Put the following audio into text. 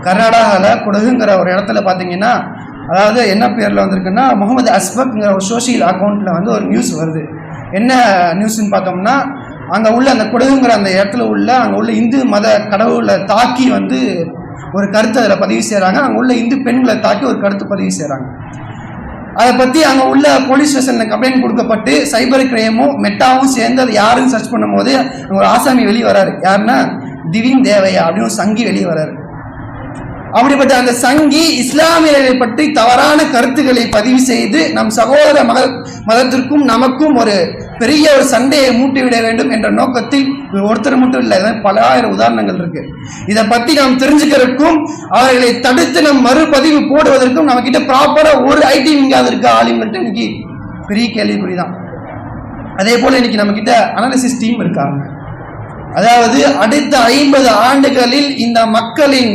கர்நாடகாவில் குடகுங்கிற ஒரு இடத்துல பார்த்தீங்கன்னா, அதாவது என்ன பேரில் வந்திருக்குன்னா, முகமது அஸ்பக்ங்கிற ஒரு சோஷியல் அக்கௌண்ட்டில் வந்து ஒரு நியூஸ் வருது. என்ன நியூஸ்ன்னு பார்த்தோம்னா, அங்கே உள்ள அந்த குடகுங்கிற அந்த இடத்துல அங்கே உள்ள இந்து மத கடவுளை தாக்கி வந்து ஒரு கருத்து அதில் பதிவு செய்கிறாங்க. அங்கே உள்ள இந்து பெண்களை தாக்கி ஒரு கருத்து பதிவு செய்கிறாங்க. அதை பற்றி அங்கே உள்ள போலீஸ் ஸ்டேஷனில் கம்ப்ளைண்ட் கொடுக்கப்பட்டு சைபர் கிரைமும் மெட்டாவும் சேர்ந்து அதை யாருன்னு சர்ச் பண்ணும் போது அங்கே ஒரு ஆசாமி வெளியே வராரு. யாருன்னா திவின் தேவையா அப்படின்னு ஒரு சங்கி வெளியே வராரு. அப்படிப்பட்ட அந்த சங்கி இஸ்லாமியர்களை பற்றி தவறான கருத்துக்களை பதிவு செய்து நம் சகோதர மதத்திற்கும் நமக்கும் ஒரு பெரிய ஒரு சண்டையை மூட்டிவிட வேண்டும் என்ற நோக்கத்தில் ஒருத்தர் மட்டும் இல்லை, பல ஆயிரம் உதாரணங்கள் இருக்கு. இதை பற்றி நாம் தெரிஞ்சுக்கிறதுக்கும் அவர்களை தடுத்து நம் மறுபதிவு போடுவதற்கும் நம்ம கிட்ட ப்ராப்பரா ஒரு ஐடி இங்காவது இருக்கா ஆளுங்கள்ட்ட இன்னைக்கு பெரிய கேள்விக்குறிதான். அதே போல இன்னைக்கு நம்ம கிட்ட அனாலிசிஸ் டீம் இருக்காங்க. அதாவது அடுத்த 50 ஆண்டுகளில் இந்த மக்களின்